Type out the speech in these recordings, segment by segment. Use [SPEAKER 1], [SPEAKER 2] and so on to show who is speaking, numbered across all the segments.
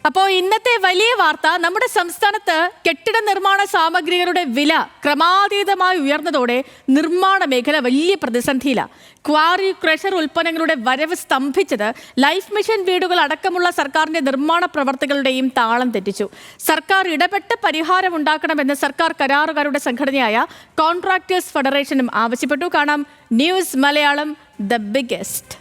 [SPEAKER 1] അപ്പോൾ ഇന്നത്തെ വലിയ വാർത്ത, നമ്മുടെ സംസ്ഥാനത്ത് കെട്ടിട നിർമ്മാണ സാമഗ്രികളുടെ വില ക്രമാതീതമായി ഉയർന്നതോടെ നിർമ്മാണ മേഖല വലിയ പ്രതിസന്ധിയിലാണ്. ക്വാറി ക്രഷർ ഉൽപ്പന്നങ്ങളുടെ വരവ് സ്തംഭിച്ചത് ലൈഫ് മിഷൻ വീടുകൾ അടക്കമുള്ള സർക്കാരിന്റെ നിർമ്മാണ പ്രവർത്തികളുടെയും താളം തെറ്റിച്ചു. സർക്കാർ ഇടപെട്ട് പരിഹാരം ഉണ്ടാക്കണമെന്ന് സർക്കാർ കരാറുകാരുടെ സംഘടനയായ കോൺട്രാക്ടേഴ്സ് ഫെഡറേഷനും ആവശ്യപ്പെട്ടു. കാണാം ന്യൂസ് മലയാളം ദ ബിഗ്ഗസ്റ്റ്.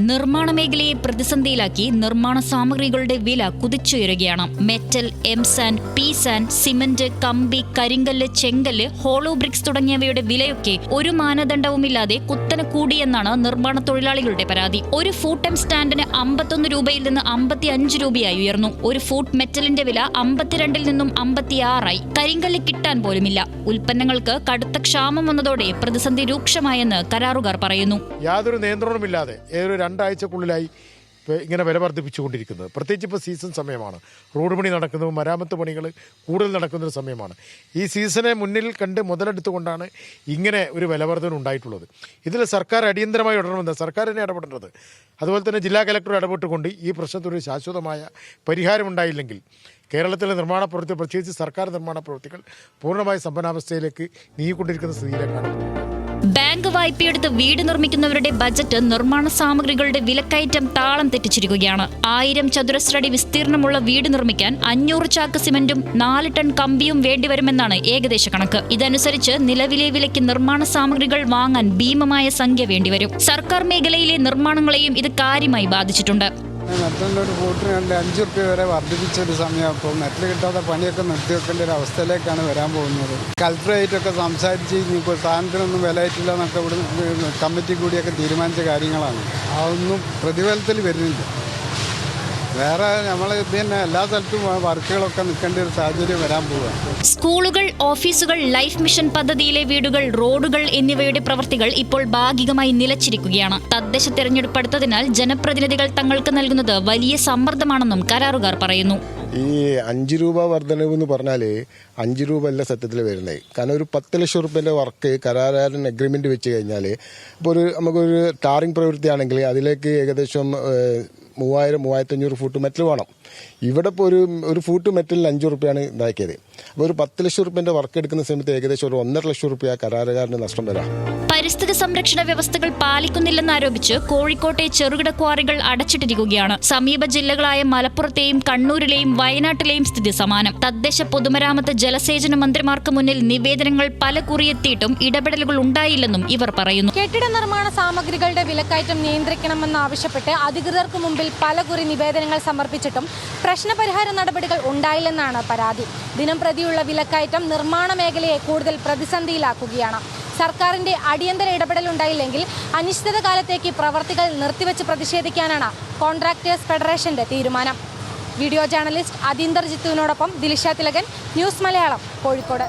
[SPEAKER 2] നിർമ്മാണ മേഖലയെ പ്രതിസന്ധിയിലാക്കി നിർമ്മാണ സാമഗ്രികളുടെ വില കുതിച്ചുയരുകയാണ്. മെറ്റൽ, എംസാൻഡ്, പി-സാൻഡ്, സിമന്റ്, കമ്പി, കരിങ്കല്ല്, ചെങ്കല്ല്, ഹോളോ ബ്രിക്സ് തുടങ്ങിയവയുടെ വിലയൊക്കെ ഒരു മാനദണ്ഡവുമില്ലാതെ കുത്തനെ കൂടിയെന്നാണ് നിർമ്മാണ തൊഴിലാളികളുടെ പരാതി. ഒരു ഫൂട്ട് എം സ്റ്റാൻഡിന് 51 രൂപയിൽ നിന്ന് 55 രൂപയായി ഉയർന്നു. ഒരു ഫൂട്ട് മെറ്റലിന്റെ വില 52 നിന്നും 56 കരിങ്കല്ല് കിട്ടാൻ പോലുമില്ല. ഉൽപ്പന്നങ്ങൾക്ക് കടുത്ത ക്ഷാമം വന്നതോടെ പ്രതിസന്ധി രൂക്ഷമായെന്ന് കരാറുകാർ പറയുന്നു.
[SPEAKER 3] യാതൊരു നിയന്ത്രണമില്ലാതെ 2 ആഴ്ചക്കുള്ളിലായി ഇങ്ങനെ വില വർദ്ധിപ്പിച്ചുകൊണ്ടിരിക്കുന്നത്. പ്രത്യേകിച്ച് ഇപ്പോൾ സീസൺ സമയമാണ്. റോഡ് പണി നടക്കുന്നതും മരാമത്ത് പണികൾ കൂടുതൽ നടക്കുന്നൊരു സമയമാണ്. ഈ സീസണെ മുന്നിൽ കണ്ട് മുതലെടുത്തുകൊണ്ടാണ് ഇങ്ങനെ ഒരു വില വർധന ഉണ്ടായിട്ടുള്ളത്. ഇതിൽ സർക്കാർ അടിയന്തരമായി ഇടപെടണമെന്ന് സർക്കാർ തന്നെ ഇടപെടേണ്ടത്. അതുപോലെ തന്നെ ജില്ലാ കലക്ടർ ഇടപെട്ടുകൊണ്ട് ഈ പ്രശ്നത്തിനൊരു ശാശ്വതമായ പരിഹാരമുണ്ടായില്ലെങ്കിൽ കേരളത്തിലെ നിർമ്മാണ പ്രവൃത്തി, പ്രത്യേകിച്ച് സർക്കാർ നിർമ്മാണ പ്രവൃത്തികൾ പൂർണ്ണമായ സമ്പന്നാവസ്ഥയിലേക്ക് നീങ്ങിക്കൊണ്ടിരിക്കുന്ന സ്ഥിതിയിലേക്കാണ്.
[SPEAKER 2] ബാങ്ക് വായ്പയെടുത്ത് വീട് നിർമ്മിക്കുന്നവരുടെ ബജറ്റ് നിർമ്മാണ സാമഗ്രികളുടെ വിലക്കയറ്റം താളം തെറ്റിച്ചിരിക്കുകയാണ്. 1000 ചതുരശ്രടി വിസ്തീർണമുള്ള വീട് നിർമ്മിക്കാൻ 500 ചാക്ക് സിമന്റും 4 ടൺ കമ്പിയും വേണ്ടിവരുമെന്നാണ് ഏകദേശ കണക്ക്. ഇതനുസരിച്ച് നിലവിലെ വിലയ്ക്ക് നിർമ്മാണ സാമഗ്രികൾ വാങ്ങാൻ ഭീമമായ സംഖ്യ വേണ്ടിവരും. സർക്കാർ മേഖലയിലെ നിർമ്മാണങ്ങളെയും ഇത് കാര്യമായി ബാധിച്ചിട്ടുണ്ട്.
[SPEAKER 4] മെറ്റലിൻ്റെ ഒരു ഫൂട്ടിന് 5 റുപ്യ വരെ വർദ്ധിപ്പിച്ചൊരു സമയം. അപ്പോൾ മെറ്റൽ കിട്ടാത്ത പണിയൊക്കെ നിർത്തിവെക്കേണ്ട ഒരു അവസ്ഥയിലേക്കാണ് വരാൻ പോകുന്നത്. കളക്ടറായിട്ടൊക്കെ സംസാരിച്ച് ഇപ്പോൾ സാധനത്തിനൊന്നും വിലയിട്ടില്ല എന്നൊക്കെ ഇവിടെ കമ്മിറ്റി കൂടിയൊക്കെ തീരുമാനിച്ച കാര്യങ്ങളാണ്. അതൊന്നും പ്രതിഫലത്തിൽ വരുന്നില്ല. വേറെ നമ്മൾ പിന്നെ എല്ലാ സ്ഥലത്തും വർക്കുകളൊക്കെ നിൽക്കേണ്ട ഒരു സാഹചര്യം വരാൻ പോവുക.
[SPEAKER 2] സ്കൂളുകൾ, ഓഫീസുകൾ, ലൈഫ് മിഷൻ പദ്ധതിയിലെ വീടുകൾ, റോഡുകൾ എന്നിവയുടെ പ്രവൃത്തികൾ ഇപ്പോൾ ഭാഗികമായി നിലച്ചിരിക്കുകയാണ്. തദ്ദേശ തെരഞ്ഞെടുപ്പ് അടുത്തതിനാൽ ജനപ്രതിനിധികൾ തങ്ങൾക്ക് നൽകുന്നത് വലിയ സമ്മർദ്ദമാണെന്നും കരാറുകാർ പറയുന്നു.
[SPEAKER 5] ഈ 5 രൂപ വർധനവ് എന്ന് പറഞ്ഞാൽ 5 രൂപ അല്ല സത്യത്തിൽ വരുന്നത്. കാരണം ഒരു 10 ലക്ഷം റുപ്യൻ്റെ വർക്ക് കരാറുകാരൻ അഗ്രിമെന്റ് വെച്ച് കഴിഞ്ഞാൽ ഇപ്പോൾ നമുക്കൊരു ടാറിംഗ് പ്രവൃത്തിയാണെങ്കിൽ അതിലേക്ക് ഏകദേശം 3000-3500 ഫൂട്ട് മെറ്റൽ വേണം. ഇവിടെ ഇപ്പോൾ ഒരു ഫൂട്ട് മെറ്റലിന് 5 റുപ്യാണ് ഇതാക്കിയത്. അപ്പോൾ ഒരു 10 ലക്ഷം റുപ്യൻ്റെ വർക്ക് എടുക്കുന്ന സമയത്ത് ഏകദേശം ഒരു 1.5 ലക്ഷം റുപ്യ കരാറുകാരന് നഷ്ടം വരാം.
[SPEAKER 2] പരിസ്ഥിതി സംരക്ഷണ വ്യവസ്ഥകൾ പാലിക്കുന്നില്ലെന്നാരോപിച്ച് കോഴിക്കോട്ടെ ചെറുകിട ക്വാറികൾ അടച്ചിട്ടിരിക്കുകയാണ്. സമീപ ജില്ലകളായ മലപ്പുറത്തെയും കണ്ണൂരിലെയും വയനാട്ടിലെയും സ്ഥിതി സമാനം. തദ്ദേശ പൊതുമരാമത്ത് ജലസേചന മന്ത്രിമാർക്ക് മുന്നിൽ നിവേദനങ്ങൾ പല കുറിയെത്തിയിട്ടും ഇടപെടലുകൾ ഉണ്ടായില്ലെന്നും ഇവർ പറയുന്നു.
[SPEAKER 6] കെട്ടിട നിർമ്മാണ സാമഗ്രികളുടെ വിലക്കയറ്റം നിയന്ത്രിക്കണമെന്നാവശ്യപ്പെട്ട് അധികൃതർക്ക് മുമ്പിൽ പലകുറി നിവേദനങ്ങൾ സമർപ്പിച്ചിട്ടും പ്രശ്നപരിഹാര നടപടികൾ ഉണ്ടായില്ലെന്നാണ് പരാതി. ദിനം പ്രതിയുള്ള വിലക്കയറ്റം നിർമ്മാണ മേഖലയെ കൂടുതൽ പ്രതിസന്ധിയിലാക്കുകയാണ്. സർക്കാരിന്റെ അടിയന്തര ഇടപെടൽ ഉണ്ടായില്ലെങ്കിൽ അനിശ്ചിത കാലത്തേക്ക് പ്രവർത്തികൾ നിർത്തിവെച്ച് പ്രതിഷേധിക്കാനാണ് കോൺട്രാക്ടേഴ്സ് ഫെഡറേഷന്റെ തീരുമാനം. വീഡിയോ ജേർണലിസ്റ്റ് അതീന്ദർ ജിത്തുവിനോടൊപ്പം ദിലിഷ തിലകൻ, ന്യൂസ് മലയാളം, കോഴിക്കോട്.